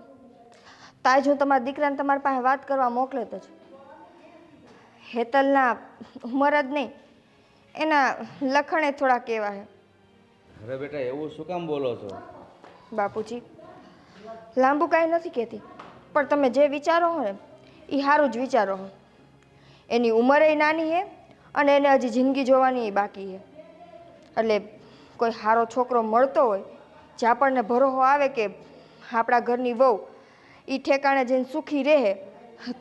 તાજ હું તમારા દીકરાને તમારી પાસે વાત કરવા મોકલેત જ. હેતલના ઉંમર જ નહીં, એના લખણે થોડાક એવા છે. અરે બેટા, એવું શું કામ બોલો છો? બાપુજી, લાંબુ કાંઈ નથી કહેતી, પણ તમે જે વિચારો હો ને એ સારું જ વિચારો હો. એની ઉંમરે નાની છે અને એને હજી જિંદગી જોવાની બાકી છે. એટલે કોઈ સારો છોકરો મળતો હોય જે આપણને ભરોસો આવે કે આપણા ઘરની વહુ એ ઠેકાણે જઈને સુખી રહે,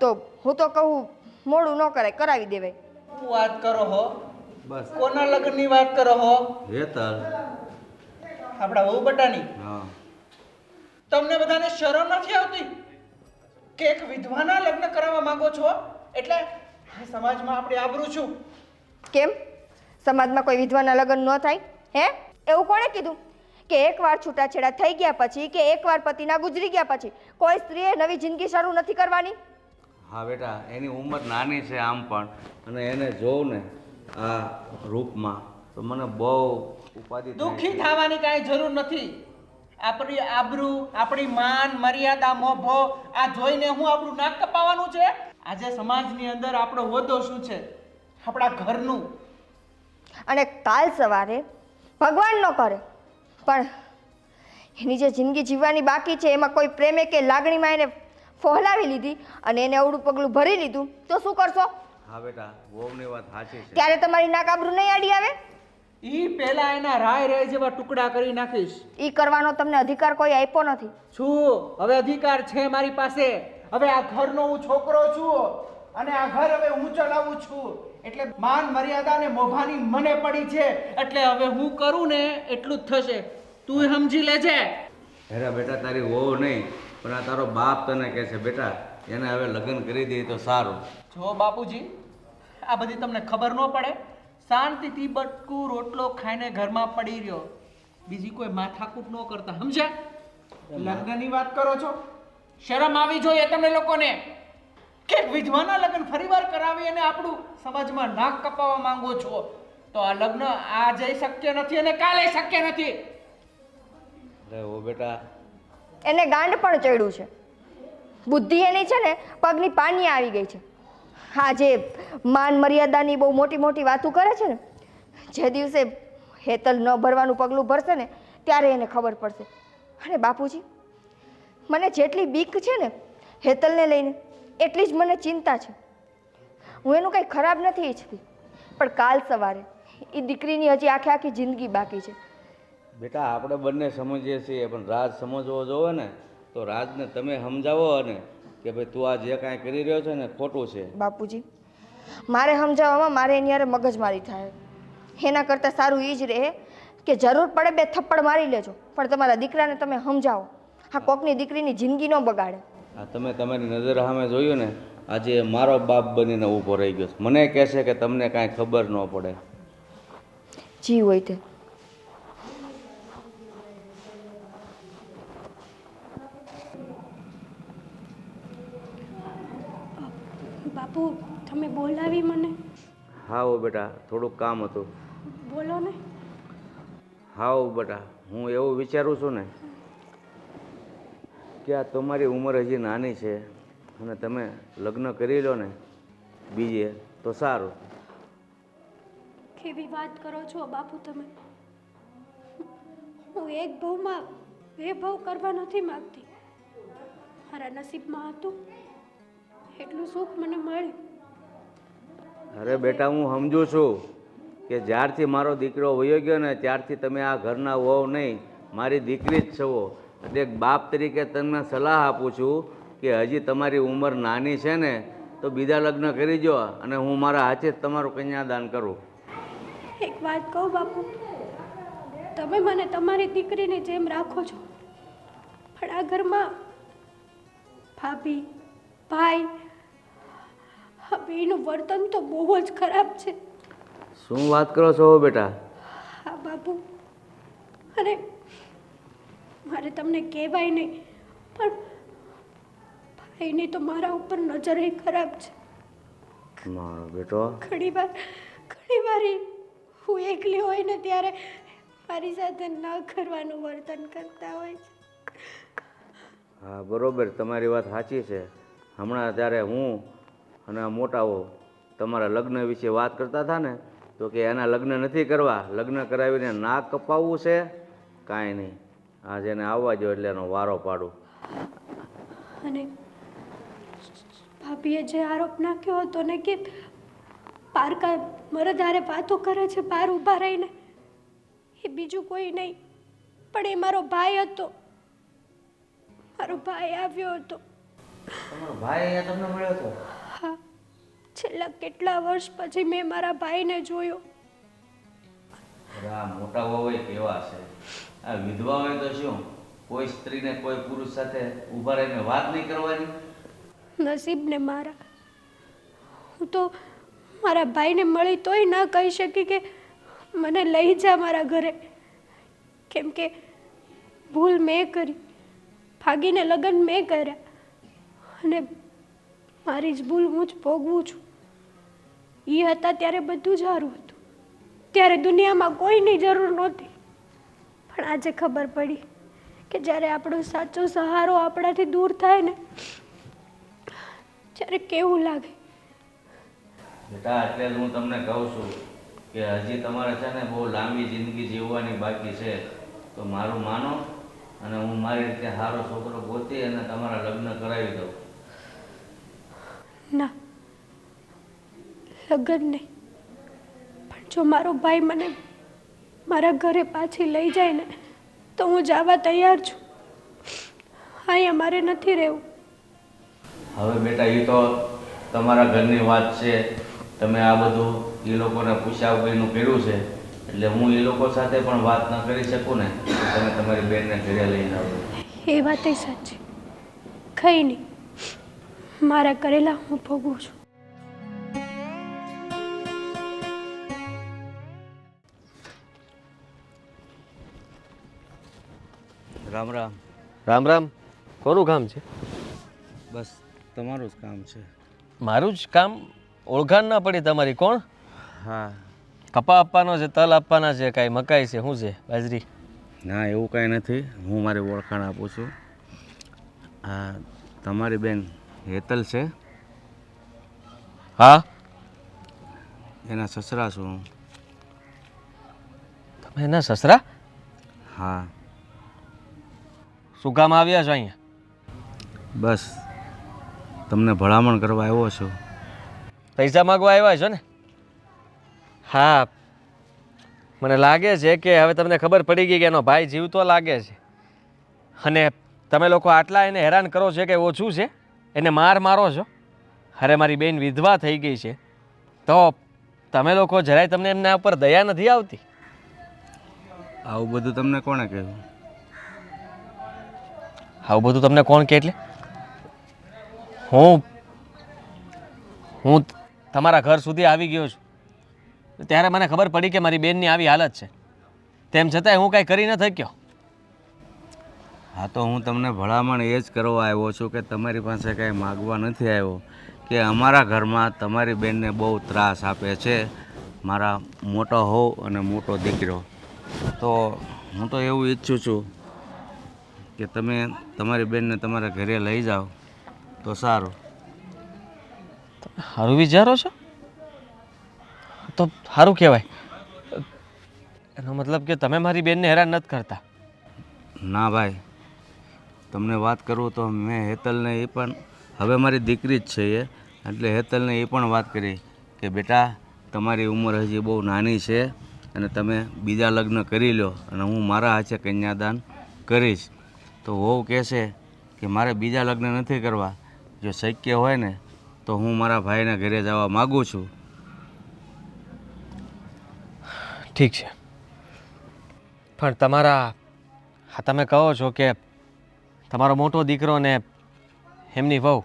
તો હું તો કહું મોડું ન કરાય, કરાવી દેવાય. શું વાત કરો હો? બસ કોના લગ્નની વાત કરો હો? હેતલ. આપણા વહુ બટાની. હા, તમને બધાને શરમ નથી આવતી કે એક વિધવાના લગ્ન કરાવવા માંગો છો? એટલે આ સમાજમાં આપણે આબરૂ છું. કેમ સમાજમાં કોઈ વિધવાના લગ્ન ન થાય? હે, એવું કોણે કીધું કે એકવાર છૂટાછેડા થઈ ગયા પછી કે એકવાર પતિના ગુજરી ગયા પછી કોઈ સ્ત્રીએ નવી જિંદગી શરૂ નથી કરવાની? હા બેટા, એની ઉંમર નાની છે આમ પણ, અને એને જોઉં ને આ રૂપમાં તો મને બહુ ઉપાધિ થાય દુઃખી છે. થવાની કાંઈ જરૂર નથી. આપણી આબરૂ, આપણી માન મર્યાદા મોભો આ જોઈને હું આપણું નાક કપાવવાનું છે? આજે સમાજની અંદર આપણો હોદ્દો શું છે? આપણા ઘરનું. અને કાલ સવારે ભગવાન ન કરે પણ એની જે જિંદગી જીવવાની બાકી છે એમાં કોઈ પ્રેમે કે લાગણીમાં એને ફોહલાવી લીધી અને એને અવળું પગલું ભરી લીધું તો શું કરશો? હા બેટા, વહુની વાત સાચી છે. ત્યારે તમારી નાક આબરૂ નહીં આડી આવે? ઈ પહેલા એના રાય રે જેવા ટુકડા કરી નાખીશ. ઈ કરવાનો તમને અધિકાર કોઈ આપ્યો નથી. છું, હવે અધિકાર છે મારી પાસે. હવે આ ઘરનો હું છોકરો છું અને આ ઘર હવે હું ચલાવું છું. એટલે માન મર્યાદા ને મોભાની મને પડી છે. એટલે હવે હું કરું ને એટલું જ થશે. તું સમજી લેજે. હેરા બેટા, તારી વહુ નહીં પણ આ તારો બાપ તને કહે છે બેટા એને હવે લગ્ન કરી દે તો સારું. જો બાપુજી, આ બધી તમને ખબર ન પડે. શાંતિથી બટકું રોટલો ખાઈને ઘરમાં પડી રહ્યો, બીજી કોઈ માથાકૂટ ન કરતા, સમજ્યા? લગ્નની વાત કરો છો? શરમ આવી જોઈએ તમને લોકોને કે વિધવાના લગ્ન ફરીવાર કરાવી અને આપણું સમાજમાં નાક કપાવવા માંગો છો. તો આ લગ્ન આજે શક્ય નથી અને કાલે શક્ય નથી. અરે ઓ બેટા, એને ગાંડ પણ ચડ્યું છે. બુદ્ધિ એની છે ને પગની પાની આવી ગઈ છે. હા, જે માન મર્યાદાની બહુ મોટી મોટી વાતો કરે છે ને, જે દિવસે હેતલ ન ભરવાનું પગલું ભરશે ને ત્યારે એને ખબર પડશે. અને બાપુજી, મને જેટલી બીક છે ને હેતલને લઈને એટલી જ મને ચિંતા છે. હું એનું કંઈ ખરાબ નથી ઈચ્છતી, પણ કાલ સવારે એ દીકરીની હજી આખી જિંદગી બાકી છે. બેટા આપણે બંને સમજીએ છીએ પણ રાજ સમજવો જોવે ને, તો રાજને તમે સમજાવો અને કે ભાઈ તું આ જે કાંઈ કરી રહ્યો છે ને ખોટું છે. બાપુજી, મારે સમજાવવામાં મારે એની હારે મગજમારી થાય. એના કરતાં સારું એ જ રહે કે જરૂર પડે 2 થપ્પડ મારી લેજો પણ તમારા દીકરાને તમે સમજાવો. હા, કોકની દીકરીની જિંદગી ન બગાડે. આ તમે તમારી નજર સામે જોયું ને, આજે મારો બાપ બનીને ઊભો રહી ગયો છે. મને કહે છે કે તમને કાંઈ ખબર ન પડે. જી હોય તે. બાપુ તમે બોલાવી મને? હા હો બેટા, થોડુંક કામ હતું. બોલો ને. હા હો બેટા, હું એવું વિચારું છું ને કે આ તમારી ઉંમર હજી નાની છે અને તમે લગ્ન કરી લો ને બીજે તો સારું. કેવી વાત કરો છો બાપુ તમે? હું એક ભાવમાં બે ભાવ કરવા નથી માંગતી. મારા નસીબમાં હતું એટલું સુખ મને મળ્યું. અરે બેટા, હું સમજુ છું કે જ્યારથી મારો દીકરો વયો ગયો ને ત્યારથી તમે આ ઘરના વહુ નહીં, મારી દીકરી જ છો. એટલે એક બાપ તરીકે તમને સલાહ આપું છું કે હજી તમારી ઉંમર નાની છે ને તો બીજા લગ્ન કરી જો અને હું મારા હાથે જ તમારું કન્યાદાન કરું. એક વાત કહું બાપુ, તમે મને તમારી દીકરીની જેમ રાખો છો, પણ આ ઘરમાં ભાભી ભાઈ આ બેયનું વર્તન તો બહુ જ ખરાબ છે. શું વાત કરો છો બેટા? હા બાપુ, અને મારે તમને કહેવાય નહીં પણ ભાઈની તો મારા ઉપર નજર ખરાબ છે. મારો બેટો, ઘણી વાર હું એકલી હોય ને ત્યારે મારી સાથે ન કરવાનું વર્તન કરતા હોય છે. હા બરોબર, તમારી વાત સાચી છે. હમણાં ત્યારે હું અને આ મોટાઓ તમારા લગ્ન વિશે વાત કરતા હતા ને તો કે એના લગ્ન નથી કરવા, લગ્ન કરાવીને નાક કપાવવું છે. કાંઈ નહીં, આ જેને આવવા જો એટલે એનો વારો પાડું. અને ભાભીએ જે આરોપ નાખ્યો હતો ને કે પારકા મરદ હારે વાતો કરે છે બહાર ઊભા રહીને, એ બીજું કોઈ નહીં પણ એ મારો ભાઈ હતો. મારો ભાઈ આવ્યો હતો. તમારો ભાઈ અહીંયા તમને મળ્યો હતો? હા, છેલ્લા કેટલા વર્ષ પછી મેં મારા ભાઈને જોયો. આ મોટા હોય કેવા છે, આ વિધવા હોય તો શું કોઈ સ્ત્રીને કોઈ પુરુષ સાથે ઊભા રહીને વાત નહીં કરવાની? નસીબને મારા, હું તો મારા ભાઈને મળી તોય ના કહી શકી કે મને લઈ જા મારા ઘરે, કેમ કે ભૂલ મેં કરી, ભાગીને લગ્ન મેં કર્યા અને મારી જ ભૂલ હું જ ભોગવું છું. એ હતા ત્યારે બધું જ સારું હતું, ત્યારે દુનિયામાં કોઈની જરૂર નહોતી. પણ આજે ખબર પડી કે જ્યારે આપણો સાચો સહારો આપણાથી દૂર થાય ને ત્યારે કેવું લાગે. બેટા, એટલે જ હું તમને કહું છું કે હજી તમારે છે ને બહુ લાંબી જિંદગી જીવવાની બાકી છે. તો મારું માનો અને હું મારી રીતે સારો છોકરો ગોતી અને તમારા લગ્ન કરાવી દઉં. ના, લગ્ન નહીં, પણ જો મારો ભાઈ મને મારા ઘરે પાછી લઈ જાય ને તો હું જવા તૈયાર છું. અહીંયા મારે નથી રહેવું. હવે બેટા, એ તો તમારા ઘરની વાત છે. તમે આ બધું એ લોકોને પૂછ્યા વગરનું કર્યું છે એટલે હું એ લોકો સાથે પણ વાત ન કરી શકું ને. તમે તમારી બેનને ઘરે લઈને આવો. એ વાત સાચી, કંઈ નહીં, મારા કરેલા હું ભોગવું છું. રામ રામ. રામ રામ. કોનું કામ છે? બસ તમારું જ કામ છે. મારું જ કામ? ઓળખાણ ના પડી તમારી. કોણ? હા. કપા આપવાનો છે, તલ આપવાના છે, કાંઈ મકાઈ છે, શું છે? બાજરી? ના, એવું કાંઈ નથી. હું મારી ઓળખાણ આપું છું. હા, તમારી બેન હેતલ છે? હા. એના સસરા છું. તમે એના સસરા? હા. શું કામ આવ્યા છો અહીંયા? બસ તમને ભલામણ કરવા આવ્યો છું. પૈસા માગવા આવ્યા છો ને? હા, મને લાગે છે કે હવે તમને ખબર પડી ગઈ કે એનો ભાઈ જીવતો લાગે છે અને તમે લોકો આટલા એને હેરાન કરો છો કે ઓછું છે? એને મારો છો. અરે મારી બેન વિધવા થઈ ગઈ છે તો તમે લોકો જરાય તમને એમના ઉપર દયા નથી આવતી? આવું બધું તમને કોણે કહ્યું? આવું બધું તમને કોણ કહે? એટલે હું તમારા ઘર સુધી આવી ગયો છું ત્યારે મને ખબર પડી કે મારી બેનની આવી હાલત છે. તેમ છતાંય હું કાંઈ કરી ન શક્યો. હા, તો હું તમને ભલામણ એ જ કરવા આવ્યો છું કે તમારી પાસે કાંઈ માગવા નથી આવ્યો. કે અમારા ઘરમાં તમારી બેનને બહુ ત્રાસ આપે છે, મારા મોટો હોવ અને મોટો દીકરો. તો હું તો એવું ઈચ્છું છું કે તમે તમારી બેનને તમારા ઘરે લઈ જાઓ તો સારું. સારું વિચારો છો તો સારું કહેવાય. એનો મતલબ કે તમે મારી બેનને હેરાન નથી કરતા. ના ભાઈ, તમને વાત કરું તો મેં હેતલને એ પણ, હવે મારી દીકરી જ છે એ, એટલે હેતલને એ પણ વાત કરી કે બેટા તમારી ઉંમર હજી બહુ નાની છે અને તમે બીજા લગ્ન કરી લો અને હું મારા હાથે કન્યાદાન કરીશ. તો વહુ કહેશે કે મારે બીજા લગ્ન નથી કરવા, જો શક્ય હોય ને તો હું મારા ભાઈના ઘરે જવા માગું છું. ઠીક છે, પણ તમે કહો છો કે તમારો મોટો દીકરો ને એમની વહુ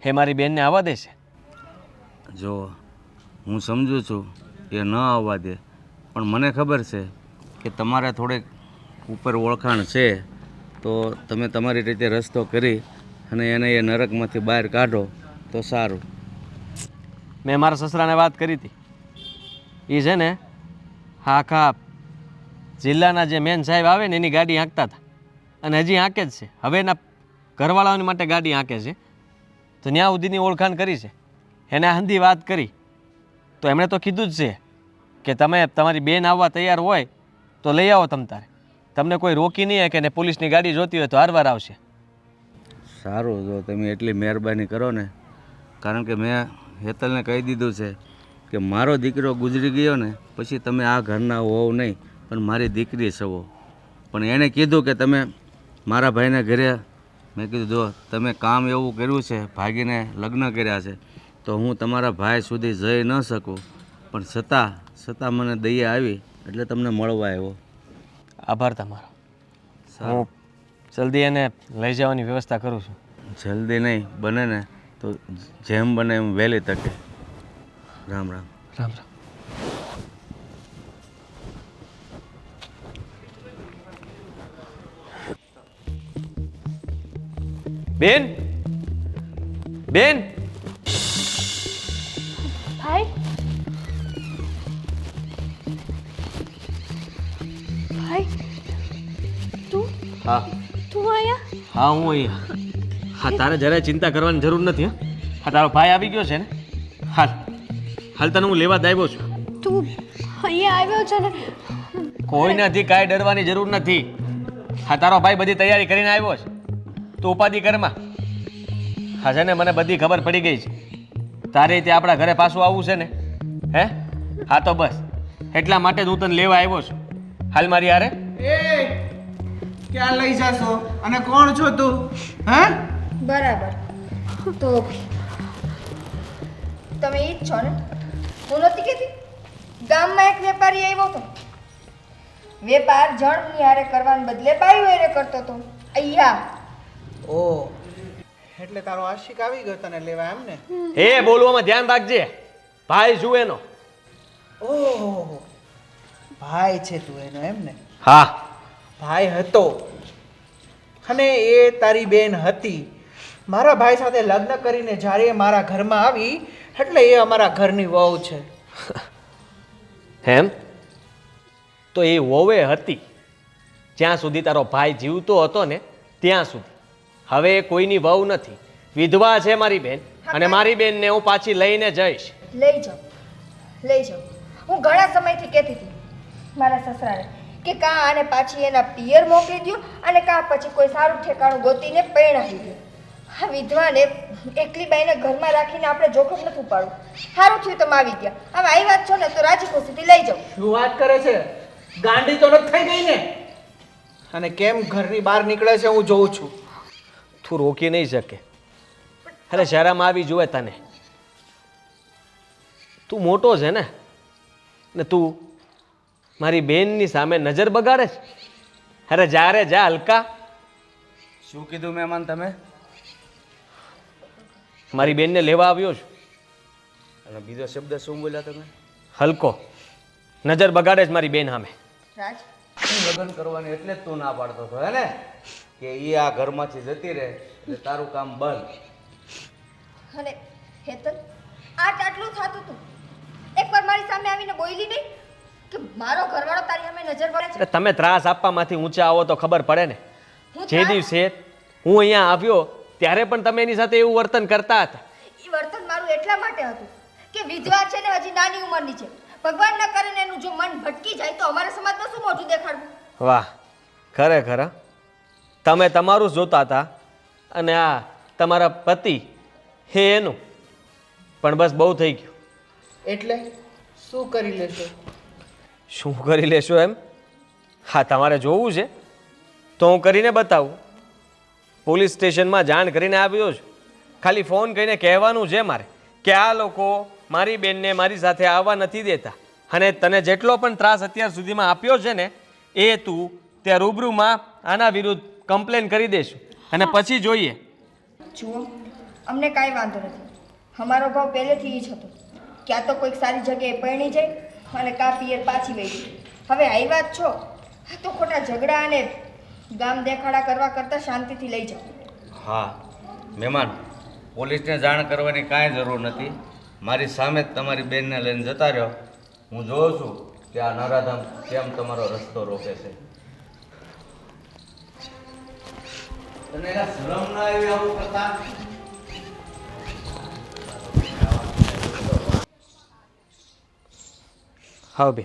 એ મારી બેનને આવવા દેશે? જો હું સમજુ છું એ ન આવવા દે, પણ મને ખબર છે કે તમારે થોડીક ઉપર ઓળખાણ છે, તો તમે તમારી રીતે રસ્તો કરી અને એને એ નરકમાંથી બહાર કાઢો તો સારું. મેં મારા સસરાને વાત કરી હતી. એ છે ને આખા જિલ્લાના જે મેન સાહેબ આવે ને એની ગાડી હાંકતા હતા અને હજી હાંકે જ છે. હવે એના ઘરવાળાઓની માટે ગાડી હાંકે છે. તો ત્યાં સુધીની ઓળખાણ કરી છે. એને હંધી વાત કરી તો એમણે તો કીધું જ છે કે તમે તમારી બેન આવવા તૈયાર હોય તો લઈ આવો તારે. તમને કોઈ રોકી નહીં કે પોલીસની ગાડી જોતી હોય તો હારવાર આવશે. સારું, જો તમે એટલી મહેરબાની કરો ને, કારણ કે મેં હેતલને કહી દીધું છે કે મારો દીકરો ગુજરી ગયો ને પછી તમે આ ઘરના હોવ નહીં પણ મારી દીકરી છો. પણ એણે કીધું કે તમે મારા ભાઈને ઘરે, મેં કીધું જો તમે કામ એવું કર્યું છે, ભાગીને લગ્ન કર્યા છે, તો હું તમારા ભાઈ સુધી જઈ ન શકું, પણ છતાં મને દયા આવી એટલે તમને મળવા આવ્યો. આભાર તમારો. હું જલ્દી એને લઈ જવાની વ્યવસ્થા કરું છું. જલ્દી નહીં, બને ને તો જેમ બને એમ વહેલી તકે. રામ રામ. રામ રામ. બેન, બેન, ભાઈ ભાઈ તું હા તું આયા? હા હું અહીંયા. હા, તારે જરાય ચિંતા કરવાની જરૂર નથી. હા, તારો ભાઈ આવી ગયો છે ને. હાલ હાલ, તને હું લેવા જ આવ્યો છું. તું અહીંયા આવ્યો છે ને? કોઈનાથી કાંઈ ડરવાની જરૂર નથી. હા, તારો ભાઈ બધી તૈયારી કરીને આવ્યો છે. તું ઉપાધિ કરમાં. હા છે ને, મને બધી ખબર પડી ગઈ છે. તારે તે આપણા ઘરે પાછું આવવું છે ને? હે? હા તો બસ એટલા માટે જ હું તને લેવા આવ્યો છું. હાલ મારી હારે. એ ક્યાં લઈ જાશો અને કોણ છો તું? હા, બરાબર. તો તમે ઈ જ છો ને? હું નથી કહેતી ગામમાં એક વેપારી આવ્યો હતો. વેપાર જણની હારે કરવાને બદલે બાયું હારે કરતો હતો. અહીંયા ઓ એટલે તારો આશિક આવી ગયો તને લેવા એમ ને? એ બોલવામાં ધ્યાન રાખજે. ભાઈ શું એનો? ઓહો, ભાઈ છે તું એનો એમ ને? હા. ભાઈ હતો અને એ તારી બેન હતી. મારા ભાઈ સાથે લગ્ન કરીને જ્યારે એ મારા ઘરમાં આવી એટલે એ અમારા ઘરની વહુ છે. એમ? તો એ વહુએ હતી જ્યાં સુધી તારો ભાઈ જીવતો હતો ને ત્યાં સુધી. હવે એ કોઈની વહુ નથી, વિધવા છે મારી બેન. અને મારી બેનને હું પાછી લઈને જઈશ. લઈ જાઓ. હું ઘણા સમયથી કહેતી હતી મારા સસરાને કે કાં આને પાછી એના પિયર મોકલી દો અને કાં પછી કોઈ સારું ઠેકાણું ગોતીને પરણાવી દો. આ વિધવાને એકલી બાઈને ઘરમાં રાખીને આપણે જોખમ નથી ઉપાડવું. સારું થયું તમે આવી ગયા. હવે આવી વાત છો ને તો રાજી ખુશીથી લઈ જાઓ. શું વાત કરે છે? ગાંડી તો નથી થઈ ગઈ ને? અને કેમ ઘરની બહાર નીકળે છે હું જોઉં છું. તું રોકી નહીં શકે. અરે શરમ આવી જોવે તને. તું મોટો છે ને તું મારી બેનની સામે નજર બગાડે છે. અરે જ્યારે જા હલકા. શું કીધું મહેમાન તમે? મારી બેનને લેવા આવ્યો છું. અને બીજો શબ્દ શું બોલ્યા તમે? હલકો. નજર બગાડે છે મારી બેન સામે. રાજ લગ્ન કરવાની એટલે જ તું ના પાડતો હતો હે ને, કે એ આ ઘરમાંથી જતી રહે એટલે તારું કામ બંધ. અને હેતલ આટલું થતું હતું, એકવાર મારી સામે આવીને બોલી નહીં કે મારો ઘરવાળો તારી સામે નજર પડે છે. તમે ત્રાસ આપવામાંથી ઊંચા આવો તો ખબર પડે ને. હું જે દિવસે હું અહીંયા આવ્યો ત્યારે પણ તમે એની સાથે એવું વર્તન કરતા હતા. એ વર્તન મારું એટલા માટે હતું કે વિધવા છે ને હજી નાની ઉંમરની છે. ભગવાન ન કરે ને એનું જો મન ભટકી જાય તો અમારા સમાજમાં શું મોઢું દેખાડવું? વાહ, ખરેખર તમે તમારું જ જોતા હતા અને આ તમારા પતિ હે એનું. પણ બસ બહુ થઈ ગયું. એટલે શું કરી લેશો? શું કરી લેશો એમ? હા, તમારે જોવું છે તો હું કરીને બતાવું. પોલીસ સ્ટેશનમાં જાણ કરીને આવ્યો છું. ખાલી ફોન કરીને કહેવાનું છે મારે કે આ લોકો મારી બેનને મારી સાથે આવવા નથી દેતા અને તને જેટલો પણ ત્રાસ અત્યાર સુધીમાં આપ્યો છે ને એ તું ત્યાં રૂબરૂમાં આના વિરુદ્ધ કમ્પ્લેન કરી દેશું અને પછી જોઈએ. જુઓ, અમને કાંઈ વાંધો નથી. અમારો ભાવ પહેલેથી જ હતો. ક્યાં તો કોઈક સારી જગ્યાએ પરણી જાય અને કાં પિયર પાછી વહી જાય. હવે આવ્યા જ છો તો ખોટા ઝઘડા અને ગામ દેખાડા કરવા કરતાં શાંતિથી લઈ જાઓ. હા મહેમાન, પોલીસને જાણ કરવાની કાંઈ જરૂર નથી. મારી સામે જ તમારી બેનને લઈને જતા રહ્યો. હું જોઉં છું કે આ નરાધામ કેમ તમારો રસ્તો રોકે છે. તને એના શરમ ના આવી આવું કરતા? હા બે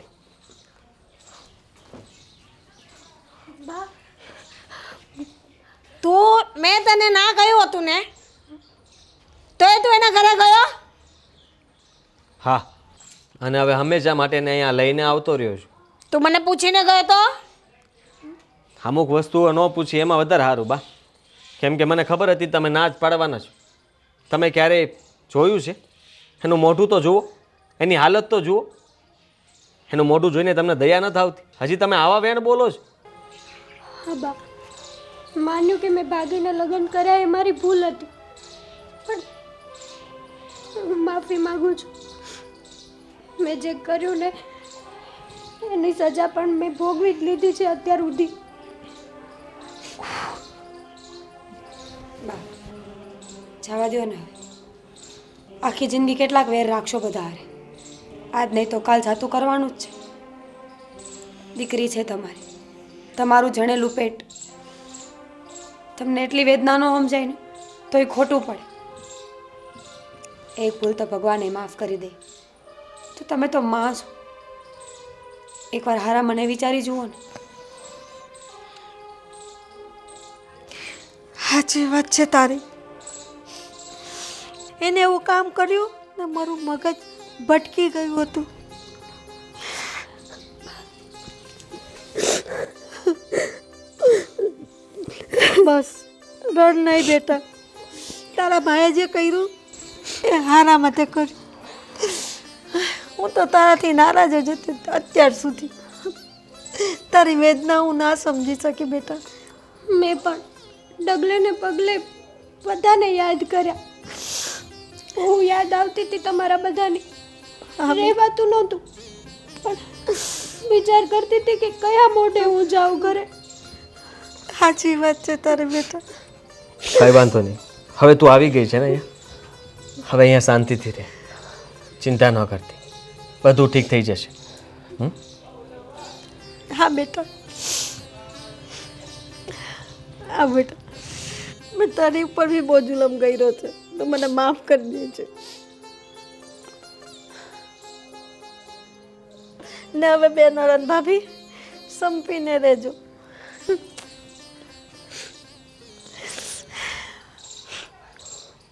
તું મેં તને ના કહ્યું હતું ને તોય તું એના ઘરે ગયો? હા, અને હવે હંમેશા માટે ને અહીંયા લઈને આવતો રહ્યો છું. તું મને પૂછીને ગયો તો? અમુક વસ્તુઓ ન પૂછી એમાં વધારે સારું બા. કેમ કે મને ખબર હતી તમે ના જ પાડવાના છો. તમે ક્યારેય જોયું છે? એનું મોઢું તો જુઓ, એની હાલત તો જુઓ. એનું મોઢું જોઈને તમને દયા નથી આવતી. હજી તમે આવા વેણ બોલો છો. હા બા, માન્યું કે મેં ભાગીને લગ્ન કર્યા એ મારી ભૂલ હતી, પણ હું માફી માગું છું. મેં જે કર્યું ને એની સજા પણ મેં ભોગવી જ લીધી છે અત્યાર સુધી. જવા દો ને. આખી જિંદગી કેટલાક વેર રાખશો બધા હારે? આજ નહીં તો કાલ જાતું કરવાનું જ છે. દીકરી છે તમારી, તમારું જણેલું પેટ. તમને એટલી વેદના ન સમજાય ને તો એ ખોટું પડે. એક ભૂલ તો ભગવાને માફ કરી દે. તો તમે તો માં છો. એકવાર હારા મને વિચારી જુઓ ને. સાચી વાત છે તારી. એને એવું કામ કર્યું ને મારું મગજ ભટકી ગયું હતું. બસ રડ નહીં બેટા. તારા ભાઈએ જે કર્યું એ હારા માટે કર્યું. હું તો તારાથી નારાજ જ હતી અત્યાર સુધી. તારી વેદના હું ના સમજી શકી બેટા. મેં પણ ડગલે ને પગલે બધાને યાદ કર્યા. હું યાદ આવતી હતી તમારા બધાની. રહેવાતું નહોતું, પણ વિચાર કરતી હતી કે કયા મોઢે હું જાઉં ઘરે. સાચી વાત છે તારી બેટા. કાંઈ વાંધો નહીં. હવે તું આવી ગઈ છે ને અહીંયા. હવે અહીંયા શાંતિથી રહે. ચિંતા ન કરતી. બધું ઠીક થઈ જશે. હા બેટા. હા બેટા, મેં તારી ઉપર બી બહુ જુલમ કર્યો છે તો મને માફ કરી દેજે. ને હવે બે નણંદ ભાભી સંપીને રહેજો.